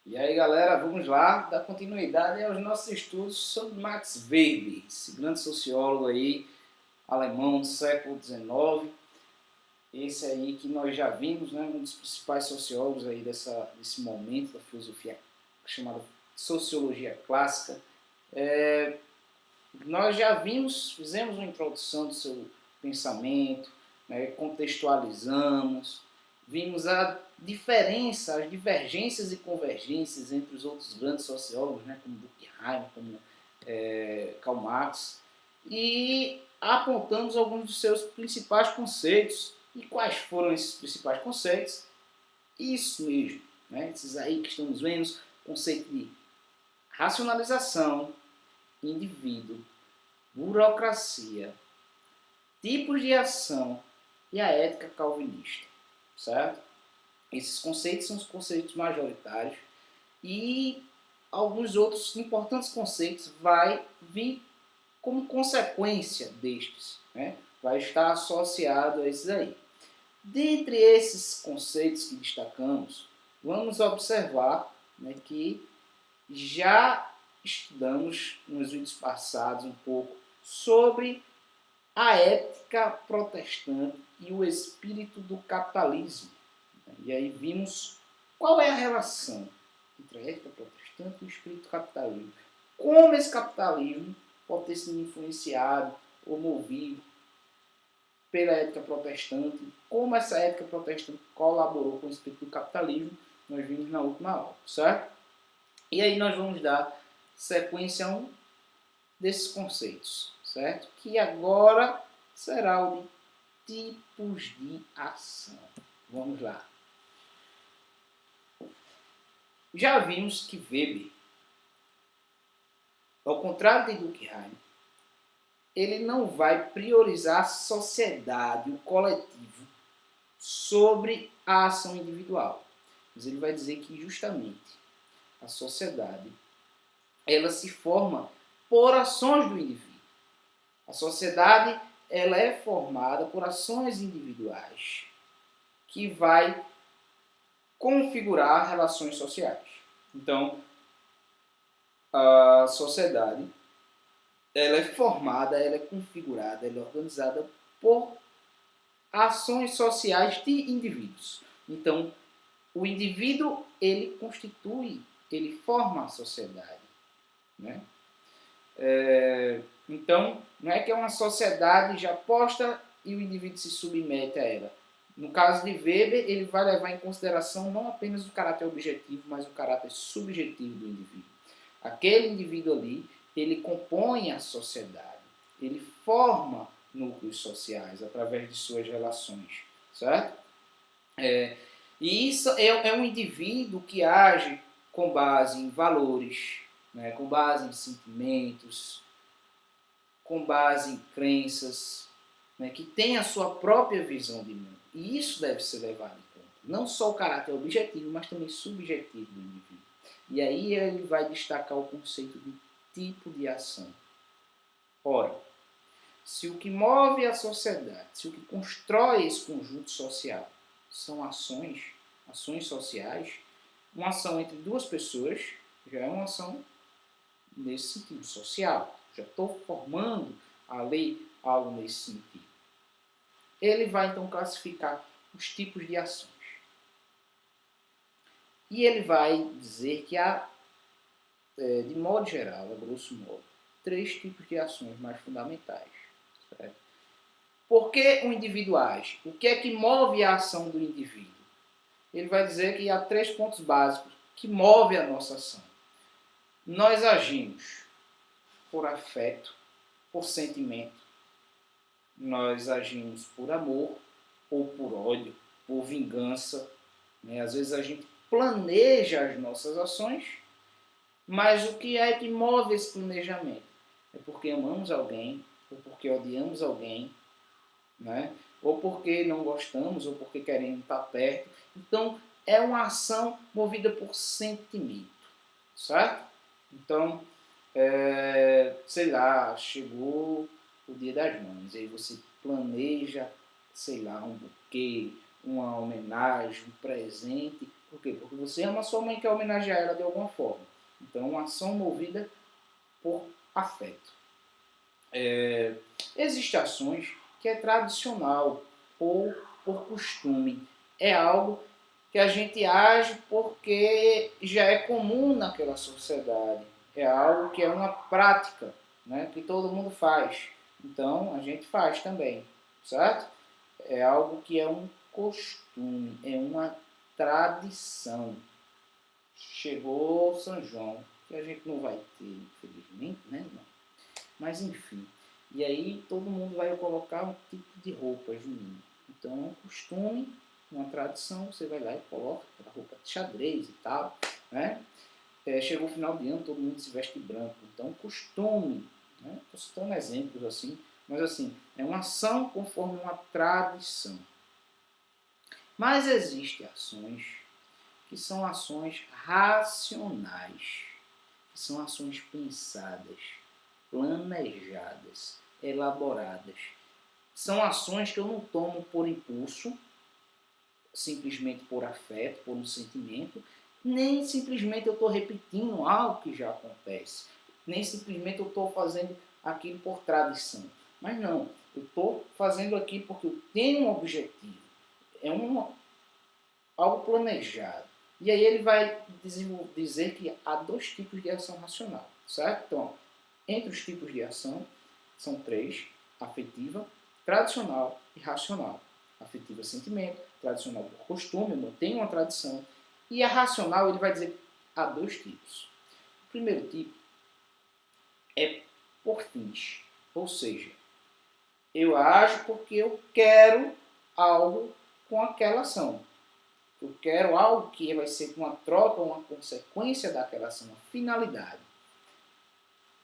E aí, galera, vamos lá dar continuidade aos nossos estudos sobre Max Weber, esse grande sociólogo aí, alemão do século XIX. Esse aí que nós já vimos, né, um dos principais sociólogos aí desse momento da filosofia chamada sociologia clássica. Nós já vimos, fizemos uma introdução do seu pensamento, né, contextualizamos, vimos a diferença, as divergências e convergências entre os outros grandes sociólogos, né, como Durkheim, como Karl Marx, e apontamos alguns dos seus principais conceitos. E quais foram esses principais conceitos? Isso mesmo, né, esses aí que estamos vendo, conceito de racionalização, indivíduo, burocracia, tipos de ação e a ética calvinista, certo? Esses conceitos são os conceitos majoritários e alguns outros importantes conceitos vai vir como consequência destes, né? Vai estar associado a esses aí. Dentre esses conceitos que destacamos, vamos observar, né, que já estudamos nos vídeos passados um pouco sobre a ética protestante e o espírito do capitalismo. E aí vimos qual é a relação entre a ética protestante e o espírito do capitalismo. Como esse capitalismo pode ter sido influenciado ou movido pela ética protestante, como essa ética protestante colaborou com o espírito do capitalismo, nós vimos na última aula, certo? E aí nós vamos dar sequência a um desses conceitos, certo? Que agora será o de tipos de ação. Vamos lá. Já vimos que Weber, ao contrário de Durkheim, ele não vai priorizar a sociedade, o coletivo, sobre a ação individual. Mas ele vai dizer que justamente a sociedade ela se forma por ações do indivíduo. A sociedade ela é formada por ações individuais que vai configurar relações sociais. Então, a sociedade ela é formada, ela é configurada, ela é organizada por ações sociais de indivíduos. Então, o indivíduo ele constitui, ele forma a sociedade, né? Então, não é que é uma sociedade já posta e o indivíduo se submete a ela. No caso de Weber, ele vai levar em consideração não apenas o caráter objetivo, mas o caráter subjetivo do indivíduo. Aquele indivíduo ali, ele compõe a sociedade, ele forma núcleos sociais através de suas relações, certo? E isso é um indivíduo que age com base em valores, né, com base em sentimentos, com base em crenças, né, que tem a sua própria visão de mundo. E isso deve ser levado em conta. Não só o caráter objetivo, mas também subjetivo do indivíduo. E aí ele vai destacar o conceito de tipo de ação. Ora, se o que move a sociedade, se o que constrói esse conjunto social são ações sociais, uma ação entre duas pessoas já é uma ação nesse sentido social. Já estou formando ali algo nesse sentido. Ele vai então classificar os tipos de ações. E ele vai dizer que há, de modo geral, a grosso modo, 3 tipos de ações mais fundamentais. Certo? Por que o indivíduo age? O que é que move a ação do indivíduo? Ele vai dizer que há 3 pontos básicos que movem a nossa ação. Nós agimos por afeto, por sentimento. Nós agimos por amor ou por ódio, por vingança. Né? Às vezes a gente planeja as nossas ações, mas o que é que move esse planejamento? É porque amamos alguém, ou porque odiamos alguém, né? Ou porque não gostamos, ou porque queremos estar perto. Então, é uma ação movida por sentimento, certo? Então, sei lá, chegou o Dia das Mães, aí você planeja, sei lá, um buquê, uma homenagem, um presente, Por quê? Porque você ama sua mãe e quer homenagear ela de alguma forma. Então, é uma ação movida por afeto. Existem ações que é tradicional ou por costume. É algo que a gente age porque já é comum naquela sociedade. É algo que é uma prática, né, que todo mundo faz. Então, a gente faz também, certo? É algo que é um costume, é uma tradição. Chegou São João, que a gente não vai ter, infelizmente, né? Não. Mas enfim. E aí todo mundo vai colocar um tipo de roupa junina. Então é um costume, uma tradição, você vai lá e coloca aquela roupa de xadrez e tal, né? Chegou o final de ano, todo mundo se veste branco. Então costume, né? Estou citando exemplos assim, mas assim, é uma ação conforme uma tradição. Mas existem ações que são ações racionais, que são ações pensadas, planejadas, elaboradas. São ações que eu não tomo por impulso, simplesmente por afeto, por um sentimento, nem simplesmente eu estou repetindo algo que já acontece, nem simplesmente eu estou fazendo aquilo por tradição. Mas não, eu estou fazendo aquilo porque eu tenho um objetivo, é algo planejado. E aí ele vai dizer que há dois tipos de ação racional, certo? Então, entre os tipos de ação, são três: afetiva, tradicional e racional. Afetiva é sentimento, tradicional por costume, eu mantenho uma tradição. E a racional, ele vai dizer que há dois tipos. O primeiro tipo é por fins, ou seja, eu ajo porque eu quero algo com aquela ação. Eu quero algo que vai ser uma troca, uma consequência daquela ação, uma finalidade.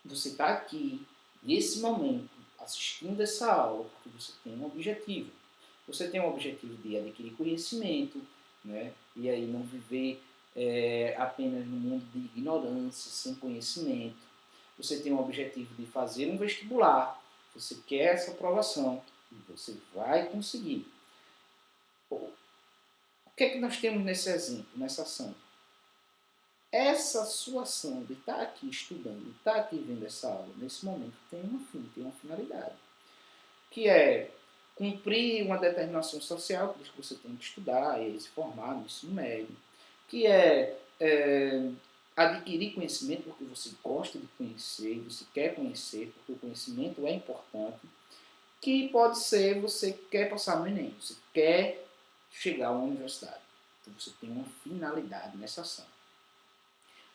Você está aqui, nesse momento, assistindo essa aula, porque você tem um objetivo. Você tem um objetivo de adquirir conhecimento, né? E aí não viver apenas no mundo de ignorância, sem conhecimento. Você tem um objetivo de fazer um vestibular. Você quer essa aprovação e você vai conseguir. O que é que nós temos nesse exemplo, nessa ação? Essa sua ação de estar aqui estudando, de estar aqui vendo essa aula, nesse momento, tem um fim, tem uma finalidade. Que é cumprir uma determinação social, que diz que você tem que estudar e se formar no ensino médio. Que é adquirir conhecimento porque você gosta de conhecer, você quer conhecer, porque o conhecimento é importante. Que pode ser você quer passar no Enem, você quer chegar a uma universidade. Então você tem uma finalidade nessa ação.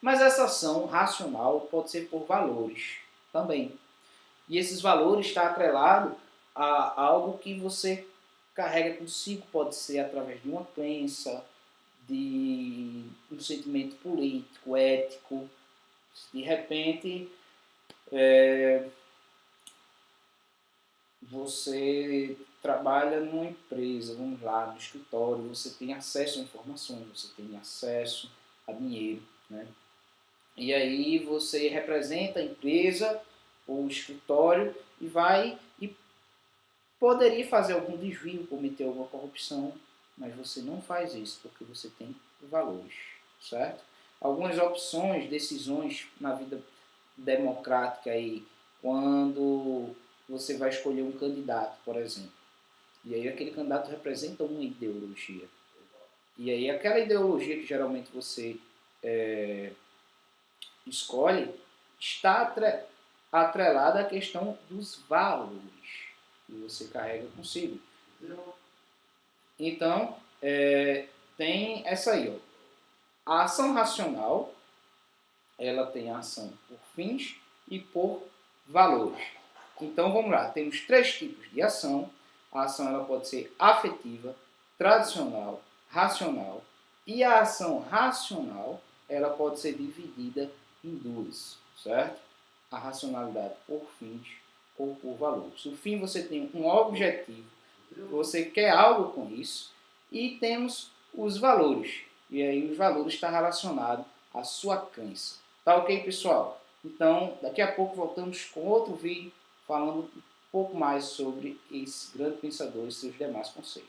Mas essa ação racional pode ser por valores também. E esses valores estão atrelados a algo que você carrega consigo. Pode ser através de uma crença, de um sentimento político, ético. De repente, você trabalha numa empresa, vamos lá, no escritório, você tem acesso a informações, você tem acesso a dinheiro, né? E aí você representa a empresa ou o escritório e vai e poderia fazer algum desvio, cometer alguma corrupção, mas você não faz isso porque você tem valores, certo? Algumas opções, decisões na vida democrática aí, quando você vai escolher um candidato, por exemplo, e aí aquele candidato representa uma ideologia. E aí aquela ideologia que geralmente você escolhe está atrelada à questão dos valores que você carrega consigo. Então, tem essa aí, ó. A ação racional, ela tem a ação por fins e por valores. Então, vamos lá. Temos três tipos de ação. A ação ela pode ser afetiva, tradicional, racional. E a ação racional, ela pode ser dividida em duas, certo? A racionalidade por fins ou por valores. No fim, você tem um objetivo, você quer algo com isso, e temos os valores. E aí os valores estão relacionados à sua crença. Tá ok, pessoal? Então, daqui a pouco voltamos com outro vídeo falando um pouco mais sobre esse grande pensador e seus demais conceitos.